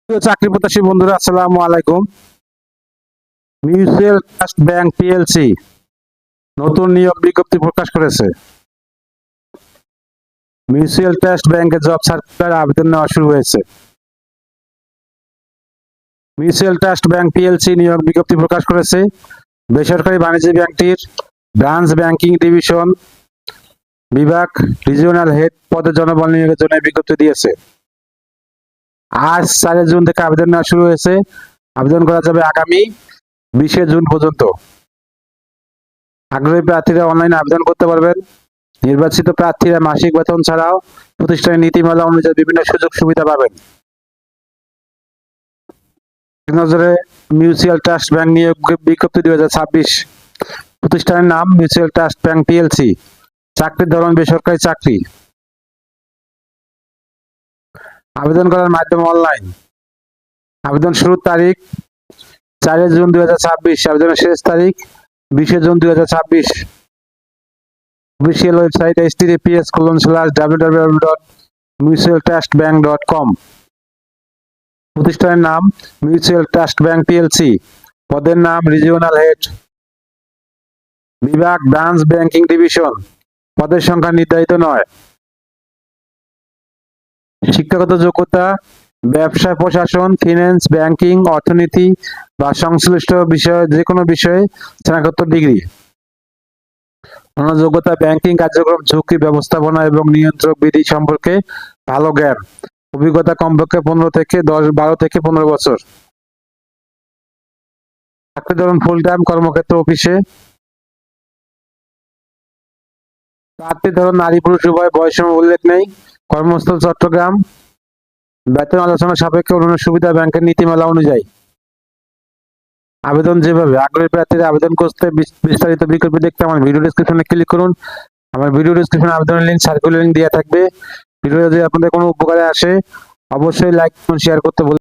প্রিয় চাকরি প্রত্যাশী বন্ধুরা, আসসালামু আলাইকুম। মিউচুয়াল ট্রাস্ট ব্যাংক পিএলসি নতুন নিয়োগ বিজ্ঞপ্তি প্রকাশ করেছে। মিউচুয়াল ট্রাস্ট ব্যাংকের জব সার্কুলার আবেদন নেওয়া শুরু হয়েছে। মিউচুয়াল ট্রাস্ট ব্যাংক পিএলসি নিয়োগ বিজ্ঞপ্তি প্রকাশ করেছে। বেসরকারি বাণিজ্য ব্যাংকটির ব্রাঞ্চ ব্যাংকিং ডিভিশন বিভাগ রিজিওনাল হেড পদে জনবল নিয়োগের জন্য বিজ্ঞপ্তি দিয়েছে। আজ 4 জুন থেকে আবেদন নেওয়া শুরু হয়েছে। আবেদন করা যাবে আগামী 20 জুন পর্যন্ত। আগ্রহী প্রার্থীরা অনলাইনে আবেদন করতে পারবেন। নির্বাচিত প্রার্থীরা মাসিক বেতন ছাড়াও প্রতিষ্ঠানের নীতিমালা অনুযায়ী বিভিন্ন সুযোগ সুবিধা পাবেন। নজরে মিউচুয়াল ট্রাস্ট ব্যাংক নিয়োগ বিজ্ঞপ্তি 2026। প্রতিষ্ঠানের নাম মিউচুয়াল ট্রাস্ট ব্যাংক পিএলসি। চাকরির ধরন বেসরকারি চাকরি। আবেদন করার মাধ্যম অনলাইন। আবেদন শুরুর তারিখ 4 জুন 2026। আবেদনের শেষ তারিখ 20 জুন 2026। Official website https://www.mutualtrustbank.com। প্রতিষ্ঠানের নাম মিউচুয়াল ট্রাস্ট ব্যাংক পিএলসি। পদের নাম রিজিওনাল হেড। বিভাগ ব্রাঞ্চ ব্যাংকিং ডিভিশন। পদের সংখ্যা নির্ধারিত নয়। শিক্ষাগত যোগ্যতা ব্যবসা প্রশাসন, ফিন্যান্স, ব্যাংকিং, অর্থনীতি বা সংশ্লিষ্ট বিষয়ে যে কোনো বিষয়ে স্নাতকোত্তর ডিগ্রি। অন্য যোগ্যতা ব্যাংকিং কার্যক্রম, ঝুঁকি ব্যবস্থাপনা এবং নিয়ন্ত্রক বিধি সম্পর্কে ভালো জ্ঞান। অভিজ্ঞতা কমপক্ষে 12 থেকে 15 বছর। চাকরি ধরুন ফুল টাইম, কর্মক্ষেত্র অফিসে। প্রার্থী ধরুন নারী পুরুষ উভয়, বয়সসীমা উল্লেখ নেই। কর্মস্থল চট্টগ্রাম। বেতন আলোচনা সাপেক্ষে অন্যান্য সুবিধা ব্যাংকের নীতিমালা অনুযায়ী। আবেদন যেভাবে আগ্রহী প্রার্থীরা আবেদন করতে বিস্তারিত বিকল্প দেখতে আমার ভিডিও ডেসক্রিপশনে ক্লিক করুন। আমার ভিডিও ডেসক্রিপশনে আবেদনের লিঙ্ক, সার্কুলার লিঙ্ক দেওয়া থাকবে। ভিডিও যদি আপনাদের কোনো উপকারে আসে অবশ্যই লাইক এবং শেয়ার করতে ভুলবেন না।